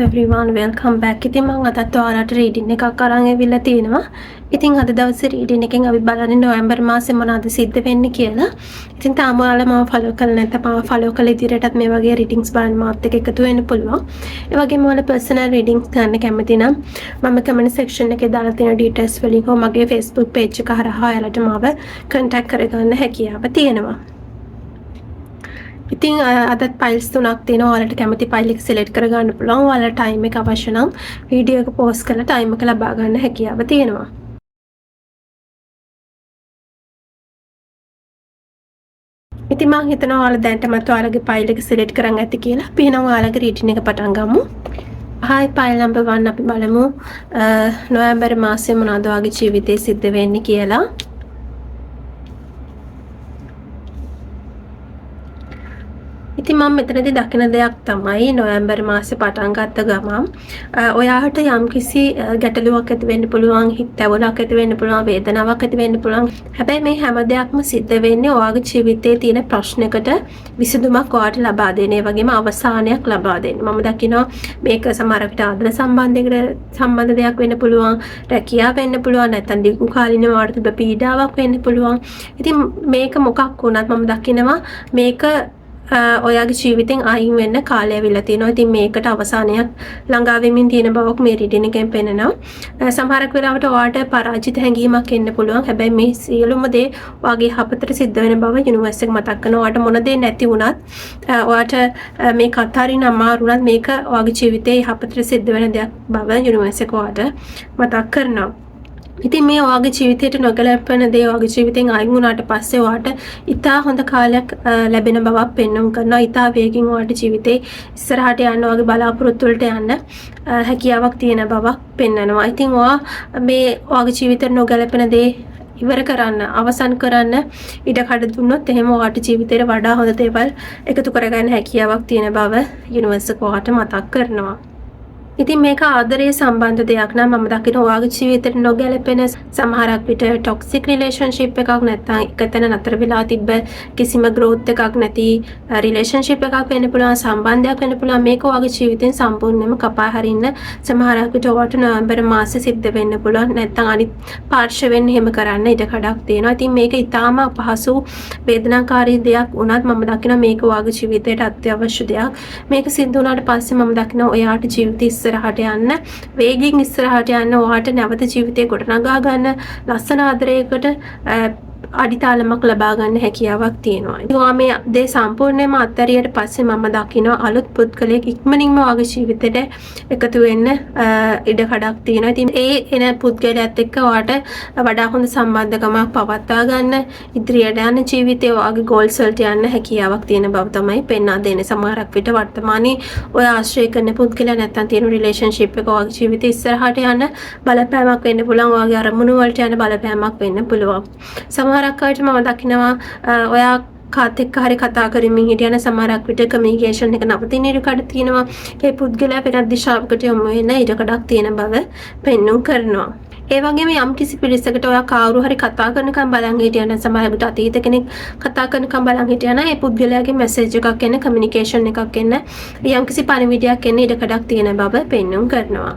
everyone, welcome back. ඉතින් මම අදත් ඔයාලට රීඩින් එකක් අරන් ඇවිල්ලා තියෙනවා. ඉතින් අද දවසේ රීඩින් එකෙන් අපි බලන්නේ නොවැම්බර් මාසේ මොනවද සිද්ධ වෙන්නේ කියලා. ඉතින් තාම ඔයාලා මම ෆලෝ කරලා නැත්නම් මම ෆලෝ කළ ඉදිරියටත් මේ වගේ රීඩින්ග්ස් බලන්න මාත් එක්ක එකතු වෙන්න පුළුවන්. ඒ වගේම ඔයාලා පර්සනල් රීඩින්ග්ස් ගන්න කැමති නම් මම කමෙන්ට් සෙක්ෂන් එකේ දාලා තියෙන ඩීටේල්ස් වලින් හෝ මගේ Facebook page එක හරහා ඔයාලට මාව contact කරගන්න හැකියාව තියෙනවා. ඉතින් අදත් ෆයිල්ස් තුනක් තියෙනවා. ඔයාලට කැමති ෆයිල් එක සිලෙක්ට් කරගන්න පුළුවන්. ඔයාලට ටයිම් එක අවශ්‍ය නම් වීඩියෝ එක පෝස් කරලා ටයිම් එක ලබා ගන්න හැකියාව තියෙනවා. ඉතින් මම හිතනවා ඔයාලා දැනටමත් ඔයාලගේ ෆයිල් එක සිලෙක්ට් කරන් ඇති කියලා. අපි එහෙනම් ඔයාලගේ රීඩින් එක පටන් ගමු. හායි ෆයිල් නම්බර් 1 අපි බලමු නොවැම්බර් මාසයේ මොනවද ඔයාගේ ජීවිතේ සිද්ධ වෙන්නේ කියලා. ඉතින් මම මෙතනදී දකින දෙයක් තමයි නොවැම්බර් මාසේ පටන් ගත්ත ගමන් ඔයාට යම්කිසි ගැටලුවක් ඇති වෙන්න පුළුවන්, හිතවලක් ඇති වෙන්න පුළුවන්, වේදනාවක් ඇති වෙන්න පුළුවන්. හැබැයි මේ හැම දෙයක්ම සිද්ධ වෙන්නේ ඔයාගේ ජීවිතයේ තියෙන ප්‍රශ්නයකට විසඳුමක් ඔයාට ලබා දෙන, ඒ වගේම අවසානයක් ලබා දෙන්න. මම දකිනවා මේක සමහර විට ආදර සම්බන්ධ දෙයක් වෙන්න පුළුවන්, රැකියාව වෙන්න පුළුවන්, නැත්නම් දීර්ඝ කාලිනව වාට තිබෙන පීඩාවක් වෙන්න පුළුවන්. ඉතින් මේක මොකක් වුණත් මම දකිනවා මේක ඔයාගේ ජීවිතෙන් අයින් වෙන්න කාලය ඇවිල්ලා තියෙනවා. ඉතින් මේකට අවසානයක් ළඟා වෙමින් තියෙන බවක් මේ රීඩින් එකෙන් පෙනෙනවා. සමහරක් වෙලාවට ඔයාට පරාජිත හැඟීමක් එන්න පුළුවන්. හැබැයි මේ සියලුම දේ ඔයාගේ යහපතට සිද්ධ වෙන බව යුනිවර්ස් එක මතක් කරනවා. ඔයාට මොන දේ නැති වුණත් ඔයාට මේ කතරින් අමාරු වුණත් මේක ඔයාගේ ජීවිතේ යහපතට සිද්ධ වෙන දෙයක් බව යුනිවර්ස් එක ඔයාට මතක් කරනවා. ඉතින් මේ ඔයාගේ ජීවිතයට නොගැලපෙන දේ ඔයාගේ ජීවිතෙන් අයින් වුණාට පස්සේ ඔයාට ඉතා හොඳ කාලයක් ලැබෙන බවක් පෙන්වන්න කරනවා. ඉතා වේගින් ඔයාට ජීවිතේ ඉස්සරහට යන්න ඔයාගේ බලාපොරොත්තු වලට යන්න හැකියාවක් තියෙන බවක් පෙන්වනවා. ඉතින් ඔයා මේ ඔයාගේ ජීවිතයට නොගැලපෙන දේ ඉවර කරන්න, අවසන් කරන්න ඉඩ කඩ දුන්නොත් එහෙම ඔයාට ජීවිතේට වඩා හොඳ දේවල් එකතු කරගන්න හැකියාවක් තියෙන බව යුනිවර්ස් එක ඔයාට මතක් කරනවා. ඉතින් මේක ආදරයේ සම්බන්ධ දෙයක් නම් මම දකින ඔයාගේ ජීවිතේට නොගැලපෙන සමහරක් විට ටොක්සික් රිලේෂන්ෂිප් එකක් නැත්නම් එකතැන නතර වෙලා තිබ්බ කිසිම growth එකක් නැති රිලේෂන්ෂිප් එකක් වෙන්න පුළුවන්, සම්බන්ධයක් වෙන්න පුළුවන්. මේක ඔයාගේ ජීවිතෙන් සම්පූර්ණයෙන්ම කපා හරින්න සමහරක් විට ඔයාට නොවැම්බර් මාසේ සිද්ධ වෙන්න පුළුවන්. නැත්නම් අනිත් පාර්ශවෙන් එහෙම කරන්න ඉඩ කඩක් තියෙනවා. ඉතින් මේක ඊටාම අපහසු වේදනාකාරී දෙයක් වුණත් මම දකිනවා මේක ඔයාගේ ජීවිතයට අත්‍යවශ්‍ය දෙයක්. මේක සිද්ධ වුණාට පස්සේ මම දකිනවා ඔයාට ජීවිතේ ඉස්සරහට යන්න, වේගින් ඉස්සරහට යන්න, ඔයාට නැවත ජීවිතේ ගොඩනගා ගන්න, ලස්සන ආදරයකට අඩිතාලමක් ලබා ගන්න හැකියාවක් තියෙනවා. ඉතින් ඔයා මේ දේ සම්පූර්ණයෙන්ම අත්හැරියට පස්සේ මම දකිනවා අලුත් පුද්ගලයෙක් ඉක්මනින්ම ඔයාගේ ජීවිතේට එකතු වෙන්න ඉඩ කඩක් තියෙනවා. ඉතින් ඒ එන පුද්ගලයාත් එක්ක ඔයාට වඩා හොඳ සම්බන්ධකමක් පවත්වා ගන්න, ඉදිරියට යන ජීවිතේ ඔයාගේ ගෝල්ස් වලට යන්න හැකියාවක් තියෙන බව තමයි පෙන්වා දෙන්නේ. සමහරක් විට වර්තමානයේ ඔය ආශ්‍රය කරන පුද්ගලයා නැත්නම් තියෙන රිලේෂන්ෂිප් එක ඔයාගේ ජීවිතේ ඉස්සරහට යන්න බලපෑමක් වෙන්න පුළුවන්, ඔයාගේ අරමුණු වලට යන බලපෑමක් වෙන්න පුළුවන්. සමහරක් අයට මම දකිනවා ඔයා කාත් එක්ක හරි කතා කරමින් හිටියන සමහරක් විට කමියුනිකේෂන් එක නවතින ඉඩකඩ තියෙනවා. ඒ පුද්ගලයා වෙනත් දිශාවකට යොමු වෙන ඉඩකඩක් තියෙන බව පෙන්වුම් කරනවා. ඒ වගේම යම් කිසි පිරිසකට ඔයා කවුරු හරි කතා කරනකම් බලන් හිටියන සමහර විට අතීත කෙනෙක් කතා කරනකම් බලන් හිටියන ඒ පුද්ගලයාගේ මැසේජ් එකක් එන්න, කමියුනිකේෂන් එකක් එන්න, යම් කිසි පණිවිඩයක් එන්න ඉඩකඩක් තියෙන බව පෙන්වුම් කරනවා.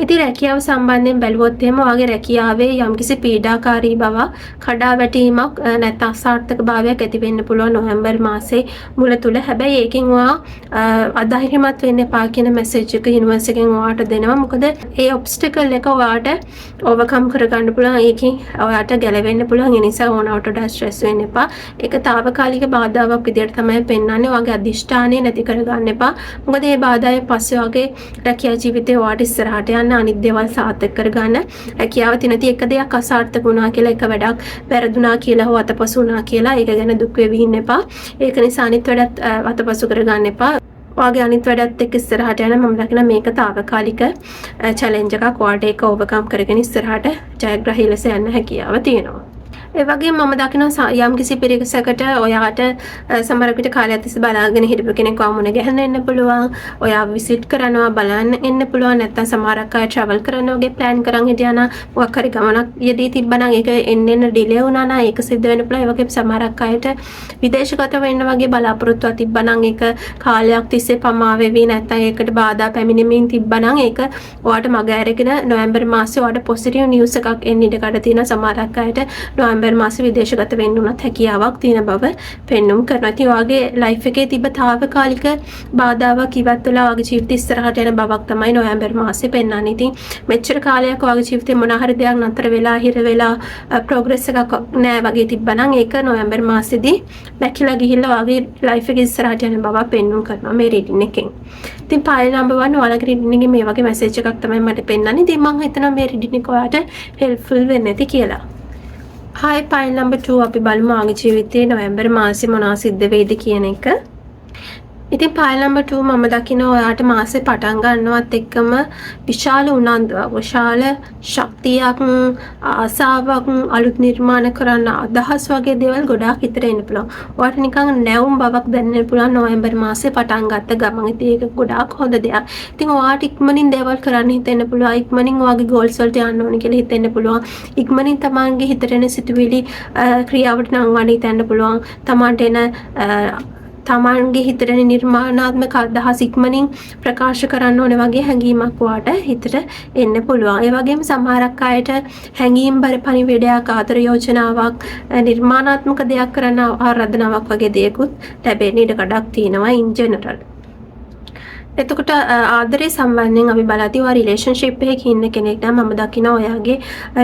ඉතින් රැකියාව සම්බන්ධයෙන් බැලුවොත් එහෙම ඔයාගේ රැකියාවේ යම්කිසි පීඩාකාරී බවක්, කඩාවැටීමක් නැත්නම් අසාර්ථක භාවයක් ඇති වෙන්න පුළුවන් නොවැම්බර් මාසේ මුල තුල. හැබැයි ඒකෙන් ඔයා අධෛර්යමත් වෙන්න එපා කියන මැසේජ් එක යුනිවර්ස් එකෙන් ඔයාට දෙනවා. මොකද ඒ ඔබ්ස්ටකල් එක ඔයාට ඕවර්කම් කරගන්න පුළුවන්. ඒකෙන් ඔයාට ගැලවෙන්න පුළුවන්. ඒ නිසා ඕනවට වඩා ස්ට්‍රෙස් වෙන්න එපා. ඒක తాවකාලික බාධාවක් විදිහට තමයි පෙන්වන්නේ. ඔයාගේ අදිෂ්ඨානය නැති කරගන්න එපා. මොකද මේ බාධායෙන් පස්සේ ඔයාගේ රැකියා ජීවිතේ ඔයාට ඉස්සරහට අනිත් දේවල් සාර්ථක කරගන්න හැකියාව තියෙනදී එක දෙයක් අසාර්ථක වුණා කියලා, එක වැඩක් වැරදුනා කියලා හෝ අතපසු වුණා කියලා ඒක ගැන දුක් වෙවි ඉන්න එපා. ඒක නිසා අනිත් වැඩත් අතපසු කරගන්න එපා. ඔයාගේ අනිත් වැඩත් එක්ක ඉස්සරහට යන මම දකින මේක తాවකාලික චැලෙන්ජ් එකක්. ඔයාට ඒක ඕවර්කම් කරගෙන ඉස්සරහට ජයග්‍රාහී ලෙස යන්න හැකියාව තියෙනවා. ඒ වගේම මම දකිනවා යම් කිසි පිරිසකට ඔයාට සමහර විට කාලයක් තිස්සේ බලාගෙන හිටපු කෙනෙක් වමුණ ගැහන්න එන්න පුළුවන්. ඔයා විසිට් කරනවා බලන්න එන්න පුළුවන්. නැත්නම් සමහරක් අය ට්‍රැවල් කරන්න වගේ ප්ලෑන් කරන් හිටියා නම් මොකක් හරි ගමනක් යෙදී තිබ්බනම් ඒක එන්න ඩිලේ වුණා නම් ඒක සිද්ධ වෙන්න පුළුවන්. ඒ වගේම සමහරක් අයට විදේශගත වෙන්න වගේ බලාපොරොත්තුවක් තිබ්බනම් ඒක කාලයක් තිස්සේ පමා වෙවි නැත්නම් ඒකට බාධා පැමිණෙමින් තිබ්බනම් ඒක ඔයාට මග ඇරගෙන නොවැම්බර් මාසේ ඔයාට පොසිටිව් නිවුස් එකක් එන්න ඉඩ කඩ තියෙන සමහරක් අයට නොවැම්බර් මාසේ විදේශගත වෙන්න උනත් හැකියාවක් තියෙන බව පෙන්눔 කරනවා. ඉතින් ඔයාගේ ලයිෆ් එකේ තිබ්බ තාවකාලික බාධාවක් ඉවත් වෙලා ඔයාගේ ජීවිතය ඉස්සරහට යන බවක් තමයි නොවැම්බර් මාසේ පෙන්වන්නේ. ඉතින් මෙච්චර කාලයක් ඔයාගේ ජීවිතේ මොන හරි දෙයක් නතර වෙලා හිර වෙලා ප්‍රෝග්‍රස් එකක් නැහැ වගේ තිබ්බනම් ඒක නොවැම්බර් මාසෙදී බැකිලා ගිහිල්ලා ඔයාගේ ලයිෆ් එක ඉස්සරහට යන බව පෙන්눔 කරනවා මේ රීඩින් එකෙන්. ඉතින් පයිල් නම්බර් 1 ඔයාලගේ රීඩින් එකේ මේ වගේ මැසේජ් එකක් තමයි මට පෙන්වන්නේ. ඉතින් මම හිතනවා මේ රීඩින් එක ඔයාට හෙල්ප්ෆුල් වෙන්න ඇති කියලා. Hi pile number 2 අපි බලමු ආගේ ජීවිතේ නොවැම්බර් මාසේ මොනවා සිද්ධ වෙයිද කියන එක. ඉතින් pile number 2 මම දකිනවා ඔයාට මාසේ පටන් ගන්නවත් එක්කම විශාල උනන්දුවක්, විශාල ශක්තියක්, ආසාවක්, අලුත් නිර්මාණ කරන්න අදහස් වගේ දේවල් ගොඩාක් හිතට එන්න පුළුවන්. ඔයාට නිකන් නැවුම් බවක් දැනෙන්න පුළුවන් නොවැම්බර් මාසේ පටන් ගත්ත ගමන්. ඉතින් ඒක ගොඩාක් හොඳ දෙයක්. ඉතින් ඔයාට ඉක්මනින් දේවල් කරන්න හිතෙන්න පුළුවන්. ඉක්මනින් ඔයාගේ ගෝල්ස් වලට යන්න ඕනේ කියලා හිතෙන්න පුළුවන්. ඉක්මනින් තමන්ගේ හිතට එන සිතුවිලි ක්‍රියාවට නංවන්න හිතෙන්න පුළුවන්. තමන්ට එන තමන්ගේ හිතට නිර්මාණාත්මක අදහස් ඉක්මනින් ප්‍රකාශ කරන්න ඕනේ වගේ හැඟීමක් ඔයාට හිතට එන්න පුළුවන්. ඒ වගේම සමහරක් අයට හැඟීම් බර පණිවිඩයක්, ආදර යෝජනාවක්, නිර්මාණාත්මක දෙයක් කරන්න ආරාධනාවක් වගේ දේකුත් ලැබෙන්න ඉඩ කඩක් තියෙනවා in general. එතකොට ආදරේ සම්බන්ධයෙන් අපි බලද්දී ඔයා රිලේෂන්ෂිප් එකක ඉන්න කෙනෙක් නම් මම දකිනවා ඔයාගේ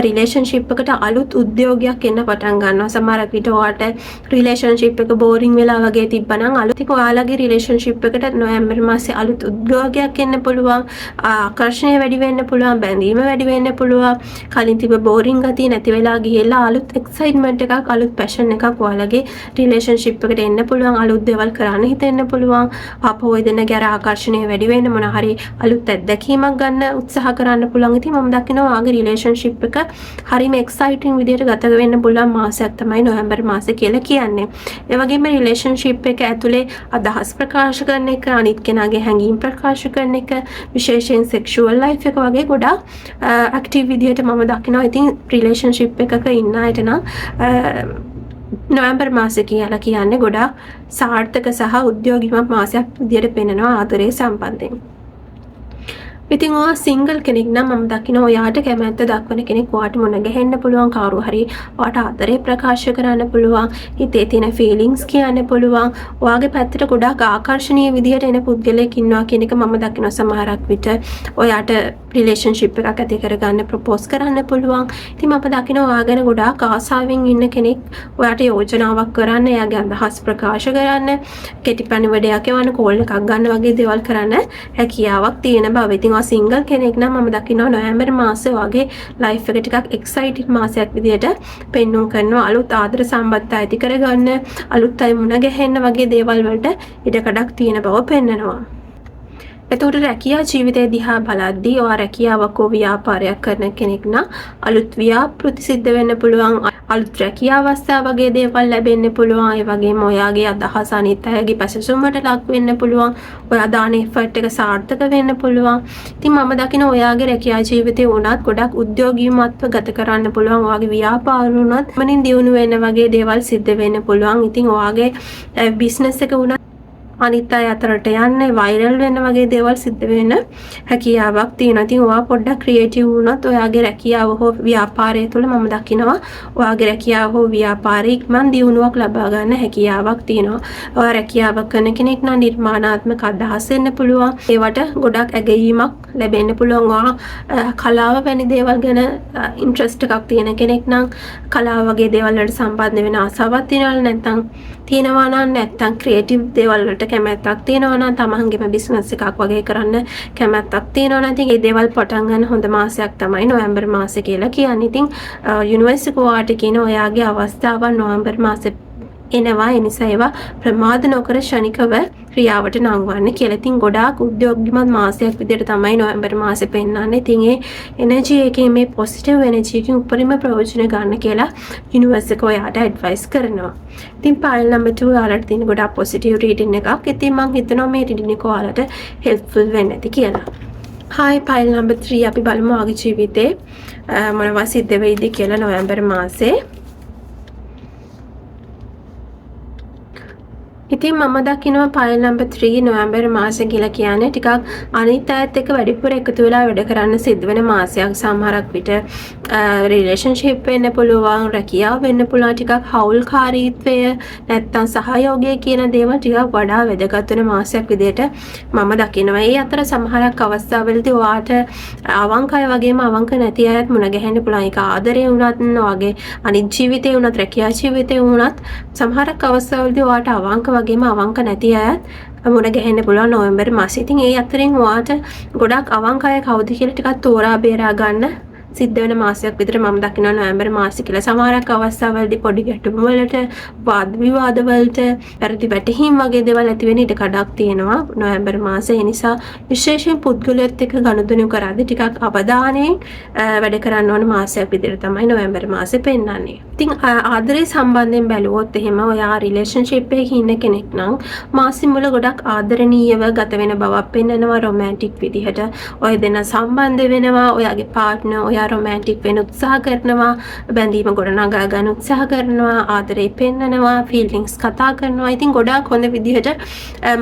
රිලේෂන්ෂිප් එකට අලුත් උද්‍යෝගයක් එන්න පටන් ගන්නවා. සමහරක් විට ඔයාට රිලේෂන්ෂිප් එක බෝරින් වෙලා වගේ තිබ්බනම් අලුත් ඔයාලගේ රිලේෂන්ෂිප් එකට නොවැම්බර් මාසේ අලුත් උද්‍යෝගයක් එන්න පුළුවන්. ආකර්ෂණය වැඩි වෙන්න පුළුවන්, බැඳීම වැඩි වෙන්න පුළුවන්. කලින් තිබ්බ බෝරින් ගතිය නැති වෙලා ගිහිල්ලා අලුත් එක්සයිට්මන්ට් එකක්, අලුත් පැෂන් එකක් ඔයාලගේ රිලේෂන්ෂිප් එකට එන්න පුළුවන්. අලුත් දේවල් කරන්න හිතෙන්න පුළුවන්. අපෝ දෙන ගැර ආකර්ෂණය වැඩි වෙන්න මොන හරි අලුත් අත්දැකීමක් ගන්න උත්සාහ කරන්න පුළුවන්. ඉතින් මම දකිනවා ආගේ රිලේෂන්ෂිප් එක හරිම එක්සයිටිං විදියට ගත වෙන්න පුළුවන් මාසයක් තමයි නොවැම්බර් මාසය කියලා කියන්නේ. ඒ වගේම රිලේෂන්ෂිප් එක ඇතුලේ අදහස් ප්‍රකාශ කරන එක, අනිත් කෙනාගේ හැඟීම් ප්‍රකාශ කරන එක, විශේෂයෙන් සෙක්ෂුවල් ලයිෆ් එක වගේ ගොඩාක් ඇක්ටිව් විදියට මම දකිනවා. ඉතින් රිලේෂන්ෂිප් එකක ඉන්න අයට නම් නොවැම්බර් මාසය කියලා කියන්නේ ගොඩාක් සාර්ථක සහ උද්‍යෝගිමත් මාසයක් විදියට පෙනෙනවා ආදරේ සම්බන්ධයෙන්. ඉතින් ඔයා සිංගල් කෙනෙක් නම් මම දකිනවා ඔයාට කැමැත්ත දක්වන කෙනෙක් ඔයාට මුණ ගැහෙන්න පුළුවන්. කවුරු හරි ඔයාට ආදරේ ප්‍රකාශ කරන්න පුළුවන්. හිතේ තියෙන ෆීලිංග්ස් කියන්න පුළුවන්. ඔයාගේ පැත්තට ගොඩාක් ආකර්ෂණීය විදියට එන පුද්ගලයෙක් ඉන්නවා කියන එක මම දකිනවා. සමහරක් විට ඔයාට රිලේෂන්ෂිප් එකක් ඇති කරගන්න ප්‍රොපෝස් කරන්න පුළුවන්. ඉතින් මම දකිනවා ඔයා ගැන ගොඩාක් ආසාවෙන් ඉන්න කෙනෙක් ඔයාට යෝජනාවක් කරන්න, එයාගේ අදහස් ප්‍රකාශ කරන්න, කෙටි පණිවිඩයක් එවන්න, කෝල් එකක් ගන්න වගේ දේවල් කරන්න හැකියාවක් තියෙන බව. ඉතින් සිංගල් කෙනෙක් නම් මම දකිනවා නොවැම්බර් මාසේ වගේ ලයිෆ් එක ටිකක් එක්සයිටිං මාසයක් විදියට පෙන්වුම් කරනවා. අලුත් ආදර සම්බන්ධතා ඇති කරගන්න, අලුත් අය මුණ ගැහෙන්න වගේ දේවල් වලට ඉඩකඩක් තියෙන බව පෙන්වනවා. එතකොට රැකියා ජීවිතය දිහා බලද්දී ඔයා රැකියාවක් හෝ ව්‍යාපාරයක් කරන කෙනෙක් නම් අලුත් ව්‍යාපෘති සිද්ධ වෙන්න පුළුවන්. අලුත් රැකියා අවස්ථා වගේ දේවල් ලැබෙන්න පුළුවන්. ඒ වගේම ඔයාගේ අදහස් අනිත් අයගේ පැසසුමට ලක් වෙන්න පුළුවන්. ඔයා දාන එෆර්ට් එක සාර්ථක වෙන්න පුළුවන්. ඉතින් මම දකින ඔයාගේ රැකියා ජීවිතේ උනත් ගොඩක් උද්‍යෝගීමත්ව ගත කරන්න පුළුවන්. ඔයාගේ ව්‍යාපාර උනත් මනින් දියුණු වෙන්න වගේ දේවල් සිද්ධ වෙන්න පුළුවන්. ඉතින් ඔයාගේ බිස්නස් එක උනත් අනිත් අය අතරට යන්නේ වයිරල් වෙන වගේ දේවල් සිද්ධ වෙන හැකියාවක් තියෙනවා. ඉතින් ඔයා පොඩ්ඩක් ක්‍රියේටිව් වුණොත් ඔයාගේ රැකියාව හෝ ව්‍යාපාරය තුළ මම දකිනවා ඔයාගේ රැකියාව හෝ ව්‍යාපාරයේ ඉක්මන් දියුණුවක් ලබා ගන්න හැකියාවක් තියෙනවා. ඔයා රැකියාවක් කරන කෙනෙක් නම් නිර්මාණාත්මක අදහස් වෙන්න පුළුවන්. ඒවට ගොඩක් ඇගයීමක් ලැබෙන්න පුළුවන්. ඔයා කලාව වැනි දේවල් ගැන ඉන්ට්‍රස්ට් එකක් තියෙන කෙනෙක් නම් කලාව වගේ දේවල් වලට සම්බන්ධ වෙන ආසාවක් තියෙනවා නම් නැත්නම් ක්‍රියේටිව් දේවල් වලට කැමැත්තක් තියෙනවා නම් තමන්ගේම බිස්නස් එකක් වගේ කරන්න කැමැත්තක් තියෙනවා නම් ඉතින් මේ දේවල් පටන් ගන්න හොඳ මාසයක් තමයි නොවැම්බර් මාසය කියලා කියන්නේ. ඉතින් යුනිවර්සිටි කෝවාට කියන ඔයාගේ අවස්ථාව නොවැම්බර් මාසේ එනවා. ඒ නිසා ඒවා ප්‍රමාද නොකර ශනිකව ක්‍රියාවට නංවන්න කියලා. ඉතින් ගොඩාක් උද්‍යෝගිමත් මාසයක් විදිහට තමයි නොවැම්බර් මාසෙ පෙන්වන්නේ. ඉතින් ඒ එනර්ජි එකේ මේ පොසිටිව් එනර්ජි එකෙන් උපරිම ප්‍රයෝජන ගන්න කියලා යුනිවර්ස් එක ඔයාට ඇඩ්වයිස් කරනවා. ඉතින් පයිල් නම්බර් 2 ඔයාලට තියෙන ගොඩාක් පොසිටිව් රීඩින් එකක්. ඉතින් මම හිතනවා මේ රීඩින් එක ඔයාලට හෙල්ප්ෆුල් වෙන්න ඇති කියලා. හායි පයිල් නම්බර් 3 අපි බලමු ඔයාගේ ජීවිතේ මොනවා සිද්ධ වෙයිද කියලා නොවැම්බර් මාසේ. ඉතින් මම දකිනවා පයිල් නම්බර් 3 නොවැම්බර් මාසෙ කියලා කියන්නේ ටිකක් අනිත් අයත් එක්ක වැඩිපුර එකතු වෙලා වැඩ කරන්න සිද්ධ වෙන මාසයක්. සමහරක් විට රිලේෂන්ෂිප් වෙන්න පුළුවන්, රැකියාව වෙන්න පුළුවන්, ටිකක් හවුල්කාරීත්වය නැත්තම් සහයෝගය කියන දේවල් ටිකක් වඩා වැදගත් වෙන මාසයක් විදිහට මම දකිනවා. ඒ අතර සමහරක් අවස්ථාවලදී ඔයාට අවංක අය වගේම අවංක නැති අයත් මුණ ගැහෙන්න පුළුවන්. ඒක ආදරේ වුණත් වගේ අනිත් ජීවිතේ වුණත් රැකියා ජීවිතේ වුණත් සමහරක් අවස්ථාවලදී ඔයාට අවංක වගේම අවංක නැති අයත් මුණ ගැහෙන්න පුළුවන් නොවැම්බර් මාසෙ. ඉතින් ඒ අතරින් ඔයාට ගොඩක් අවංක අය කවුද කියලා ටිකක් තෝරා බේරා ගන්න සිද්ධ වෙන මාසයක් විතර මම දකිනවා නොවැම්බර් මාසෙ කියලා. සමහරක් අවස්ථාවලදී පොඩි ගැටුම් වලට, වාද විවාද වලට, පරිදි වැටහීම් වගේ දේවල් ඇති වෙන ඉඩ කඩක් තියෙනවා නොවැම්බර් මාසෙ. ඒ නිසා විශේෂයෙන් පුද්ගලයෙක් එක්ක ගනුදෙනු කරද්දී ටිකක් අවධානයෙන් වැඩ කරන්න ඕන මාසයක් විදිහට තමයි නොවැම්බර් මාසෙ පෙන්වන්නේ. ඉතින් ආදරේ සම්බන්ධයෙන් බැලුවොත් එහෙම ඔයා රිලේෂන්ෂිප් එකක ඉන්න කෙනෙක් නම් මාසෙ මුල ගොඩක් ආදරණීයව ගත වෙන බවක් පෙන්වනවා රොමැන්ටික් විදිහට. ඔය දෙන්න සම්බන්ධ වෙනවා, ඔයාගේ පාර්ට්නර් රොමැන්ටික් වෙන්න උත්සාහ කරනවා, බැඳීම ගොඩනගා ගන්න උත්සාහ කරනවා, ආදරේ පෙන්නනවා, ෆීලිංස් කතා කරනවා. ඉතින් ගොඩාක් හොඳ විදිහට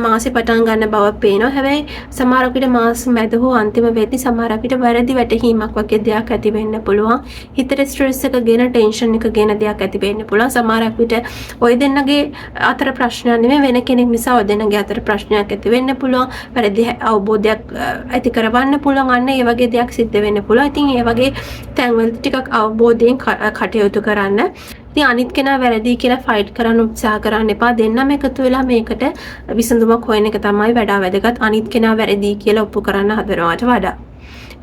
මාසෙ පටන් ගන්න බව පේනවා. හැබැයි සමහර විට මාස මැද හෝ අන්තිම වෙද්දී සමහර විට වැරදි වැටහීමක් වගේ දෙයක් ඇති වෙන්න පුළුවන්. හිතේ ස්ට්‍රෙස් එක ගෙන, ටෙන්ෂන් එක ගෙන දෙයක් ඇති වෙන්න පුළුවන්. සමහර විට ඔය දෙන්නගේ අතර ප්‍රශ්නයක් නෙමෙයි වෙන කෙනෙක් නිසා ඔය දෙන්නගේ අතර ප්‍රශ්නයක් ඇති වෙන්න පුළුවන්. වැරදි අවබෝධයක් ඇති කරවන්න පුළුවන්. අන්න ඒ වගේ දෙයක් සිද්ධ වෙන්න පුළුවන්. ඉතින් ඒ වගේ තැන්වල ටිකක් අවබෝධයෙන් කටයුතු කරන්න. ඉතින් අනිත් කෙනා වැරදි කියලා ෆයිට් කරන්න උත්සාහ කරන්න එපා. දෙන්නම එකතු වෙලා මේකට විසඳුමක් හොයන එක තමයි වඩා වැදගත්. අනිත් කෙනා වැරදි කියලා ඔප්පු කරන්න හදනවට වඩා.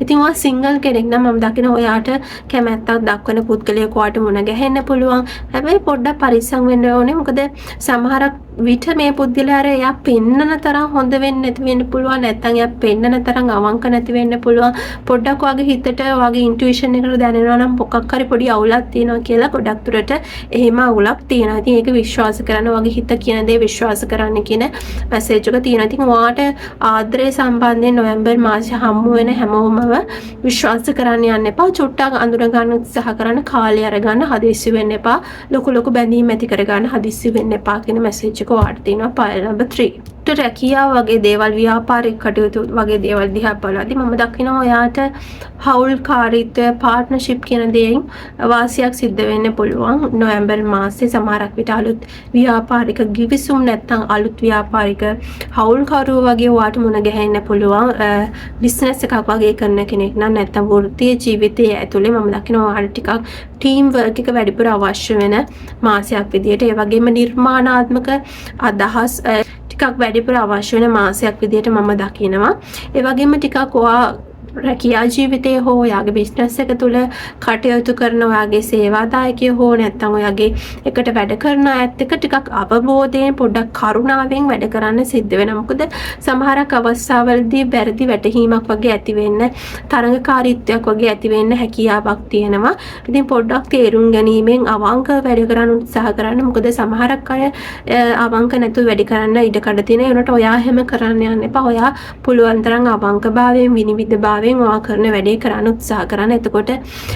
ඉතින් ඔයා සිංගල් කෙනෙක් නම් මම දකින ඔයාට කැමැත්තක් දක්වන පුද්ගලයෙක් ඔයාට මුණ ගැහෙන්න පුළුවන්. හැබැයි පොඩ්ඩක් පරිස්සම් වෙන්න ඕනේ. මොකද සමහරක් විට මේ පුද්ගලයා එයා පෙන්නන තරම් හොඳ වෙන්න නැති වෙන්න පුළුවන්. නැත්නම් එයා පෙන්නන තරම් අවංක නැති වෙන්න පුළුවන්. පොඩ්ඩක් ඔයාගේ හිතට ඔයාගේ ඉන්ටුයිෂන් එකට දැනෙනවා නම් මොකක් හරි පොඩි අවුලක් තියෙනවා කියලා ගොඩක් දුරට එහෙම අවුලක් තියෙනවා. ඉතින් ඒක විශ්වාස කරන්න, ඔයාගේ හිත කියන දේ විශ්වාස කරන්න කියන මැසේජ් එක තියෙනවා. ඉතින් ඔයාට ආදරේ සම්බන්ධයෙන් නොවැම්බර් මාසෙ හම්බ වෙන හැමෝම විශ්වාස කරන්න යන්න එපා. චුට්ටක් අඳුර ගන්න උත්සාහ කරන්න, කාලය අරගන්න හදිස්සි වෙන්න එපා. ලොකු බැඳීම් ඇති කරගන්න හදිස්සි වෙන්න එපා කියන මැසේජ් එක ඔයාට තියෙනවා පයිල් නම්බර් 3. රැකියාව වගේ දේවල්, ව්‍යාපාරික කටයුතු වගේ දේවල් දිහා බලද්දී මම දකිනවා ඔයාට හවුල්කාරීත්වය, පාර්ට්නර්ෂිප් කියන දේෙන් වාසියක් සිද්ධ වෙන්න පුළුවන් නොවැම්බර් මාසයේ. සමහරක් විට අලුත් ව්‍යාපාරික ගිවිසුම් නැත්නම් අලුත් ව්‍යාපාරික හවුල්කරුවෝ වගේ ඔයාට මුණ ගැහෙන්න පුළුවන්. බිස්නස් එකක් වගේ කරන කෙනෙක් නම් නැත්නම් වෘත්තීය ජීවිතයේ ඇතුලේ මම දකිනවා ඔයාට ටිකක් ටීම් වර්ක් එක වැඩිපුර අවශ්‍ය වෙන මාසයක් විදියට. ඒ වගේම නිර්මාණාත්මක අදහස් ටිකක් වැඩිපුර අවශ්‍ය වෙන මාසයක් විදියට මම දකිනවා. ඒ වගේම ටිකක් ඔයා රැකියා ජීවිතයේ හෝ ඔයාගේ බිස්නස් එක තුළ කටයුතු කරන ඔයාගේ සේවාදායකයෝ හෝ නැත්නම් ඔයාගේ එකට වැඩ කරන අයත් එක්ක ටිකක් අවබෝධයෙන් පොඩ්ඩක් කරුණාවෙන් වැඩ කරන්න සිද්ධ වෙනවා. මොකද සමහරක් අවස්ථාවලදී වැරදි වැටහීමක් වගේ ඇති වෙන්න, තරඟකාරීත්වයක් වගේ ඇති වෙන්න හැකියාවක් තියෙනවා. ඉතින් පොඩ්ඩක් තේරුම් ගැනීමෙන් අවංකව වැඩ කරන්න උත්සාහ කරන්න. මොකද සමහරක් අය අවංක නැතුව වැඩ කරන්න ඉඩ කඩ තියෙන. ඒකට ඔයා හැම කරන්න යන්න එපා. ඔයා පුළුවන් තරම් අවංකභාවයෙන්, විනිවිදභාවයෙන් ඔයා කරන වැඩේ කරන්න උත්සාහ කරන්න. එතකොට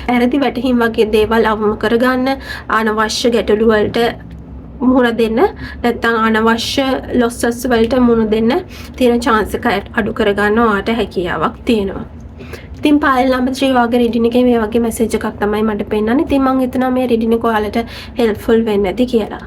වැරදි වැටහීම් වගේ දේවල් අවම කරගන්න, අනවශ්‍ය ගැටලු වලට මුහුණ දෙන්න නැත්නම් අනවශ්‍ය ලොස්සස් වලට මුහුණ දෙන්න තියෙන chance එක අඩු කරගන්න ඔයාට හැකියාවක් තියෙනවා. ඉතින් පයිල් නම්බර් 3 වගේ රීඩින් එකේ මේ වගේ මැසේජ් එකක් තමයි මට පෙන්නන්නේ. ඉතින් මම හිතනවා මේ රීඩින් එක ඔයාලට හෙල්ප්ෆුල් වෙන්න ඇති කියලා.